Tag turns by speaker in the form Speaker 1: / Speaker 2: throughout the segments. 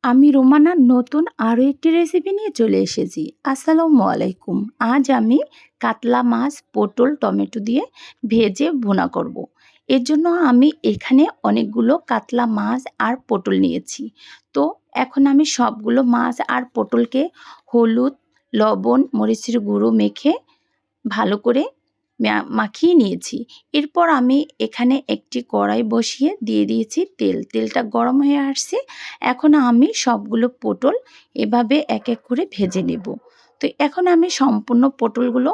Speaker 1: আমি রোমানার নতুন আরও একটি রেসিপি নিয়ে চলে এসেছি। আসসালামু আলাইকুম। আজ আমি কাতলা মাছ, পটল, টমেটো দিয়ে ভেজে ভুনা করব। এর জন্য আমি এখানে অনেকগুলো কাতলা মাছ আর পটল নিয়েছি। তো এখন আমি সবগুলো মাছ আর পটলকে হলুদ, লবণ, মরিচের গুঁড়ো মেখে ভালো করে মাখিয়ে নিয়েছি। এরপর আমি এখানে একটি কড়াই বসিয়ে দিয়ে দিয়েছি তেল। তেলটা গরম হয়ে আসছে। এখন আমি সবগুলো পটল এভাবে এক এক করে ভেজে নেব। তো এখন আমি সম্পূর্ণ পটলগুলো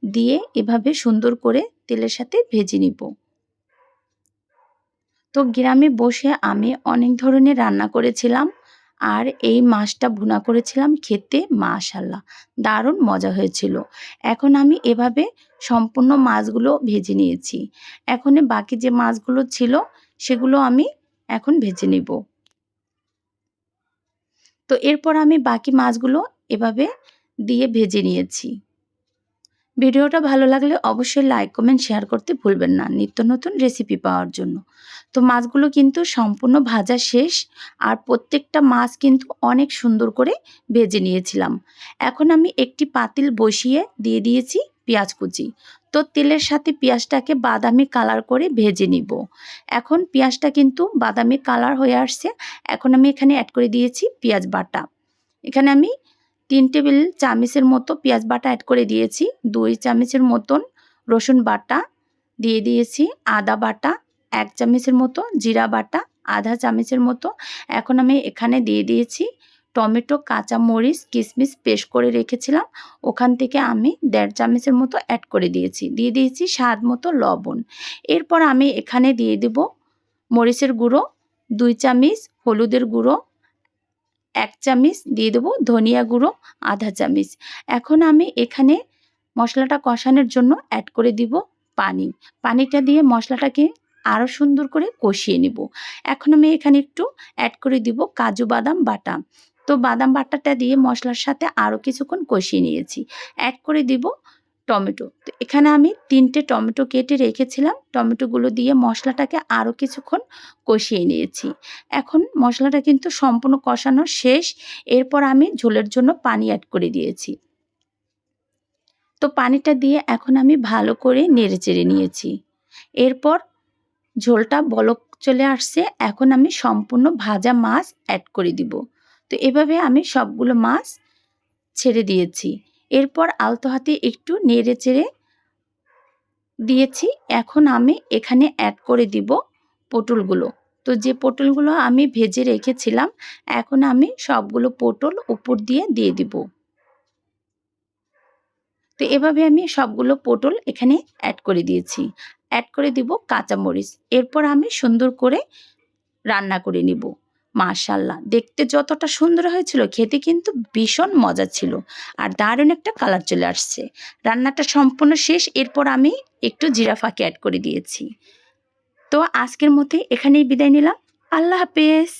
Speaker 1: দিয়ে এভাবে সুন্দর করে তেলের সাথে ভেজে নিব। তো গ্রামে বসে আমি অনেক ধরনের রান্না করেছিলাম আর এই মাছটা ভুনা করেছিলাম, খেতে মাশাআল্লাহ দারুণ মজা হয়েছিল। এখন আমি এভাবে সম্পূর্ণ মাছগুলো ভেজে নিয়েছি। এখন বাকি যে মাছগুলো ছিল সেগুলো আমি এখন ভেজে নিব। তো এরপর আমি বাকি মাছগুলো এভাবে দিয়ে ভেজে নিয়েছি। ভিডিওটা ভালো লাগলে অবশ্যই লাইক, কমেন্ট, শেয়ার করতে ভুলবেন না নিত্য নতুন রেসিপি পাওয়ার জন্য। তো মাছগুলো কিন্তু সম্পূর্ণ ভাজা শেষ আর প্রত্যেকটা মাছ কিন্তু অনেক সুন্দর করে ভেজে নিয়েছিলাম। এখন আমি একটি পাতিল বসিয়ে দিয়ে দিয়েছি পেঁয়াজ কুচি। তো তেলের সাথে পেঁয়াজটাকে বাদামি কালার করে ভেজে নিব। এখন পেঁয়াজটা কিন্তু বাদামি কালার হয়ে আসছে। এখন আমি এখানে অ্যাড করে দিয়েছি পেঁয়াজ বাটা। এখানে আমি 3 টেবিল চামচের মতো পেঁয়াজ বাটা অ্যাড করে দিয়েছি। 2 চামচের মতন রসুন বাটা দিয়ে দিয়েছি। আদা বাটা 1 চামচের মতো, জিরা বাটা আধা চামচের মতো। এখন আমি এখানে দিয়ে দিয়েছি টমেটো, কাঁচা মরিচ, কিশমিশ পেস্ট করে রেখেছিলাম। ওখান থেকে আমি 1.5 চামচের মতো অ্যাড করে দিয়েছি। দিয়ে দিয়েছি স্বাদ মতো লবণ। এরপর আমি এখানে দিয়ে দেব মরিচের গুঁড়ো 2 চামচ, হলুদের গুঁড়ো 1 চামচ, দিয়ে দেবো ধনিয়া গুঁড়ো আধা চামচ। এখন আমি এখানে মশলাটা কষানোর জন্য অ্যাড করে দিব পানি। পানিটা দিয়ে মশলাটাকে আরও সুন্দর করে কষিয়ে নেব। এখন আমি এখানে একটু অ্যাড করে দিব কাজু বাদাম বাটা। তো বাদাম বাটাটা দিয়ে মশলার সাথে আরও কিছুক্ষণ কষিয়ে নিয়েছি। অ্যাড করে দিব টমেটো। তো এখানে আমি 3টে টমেটো কেটে রেখেছিলাম। টমেটোগুলো দিয়ে মশলাটাকে আরও কিছুক্ষণ কষিয়ে নিয়েছি। এখন মশলাটা কিন্তু সম্পূর্ণ কষানো শেষ। এরপর আমি ঝোলের জন্য পানি অ্যাড করে দিয়েছি। তো পানিটা দিয়ে এখন আমি ভালো করে নেড়েচেড়ে নিয়েছি। এরপর ঝোলটা বলক চলে আসছে। এখন আমি সম্পূর্ণ ভাজা মাছ অ্যাড করে দিব। তো এভাবে আমি সবগুলো মাছ ছেড়ে দিয়েছি। এরপর আলতো হাতে একটু নেড়েচেড়ে দিয়েছি। এখন আমি এখানে অ্যাড করে দিব পটলগুলো। তো যে পটলগুলো আমি ভেজে রেখেছিলাম, এখন আমি সবগুলো পটল উপর দিয়ে দিব। তো এভাবে আমি সবগুলো পটল এখানে অ্যাড করে দিয়েছি। অ্যাড করে দিব কাঁচামরিচ। এরপর আমি সুন্দর করে রান্না করে নিব। মাশাআল্লাহ দেখতে যতটা সুন্দর হয়েছিল, খেতে কিন্তু ভীষণ মজা ছিল আর দারুণ একটা কালার চলে আসছে। রান্নাটা সম্পূর্ণ শেষ। এরপর আমি একটু জিরা ফাঁকি অ্যাড করে দিয়েছি। তো আজকের মতো এখানেই বিদায় নিলাম। আল্লাহ হাফেজ।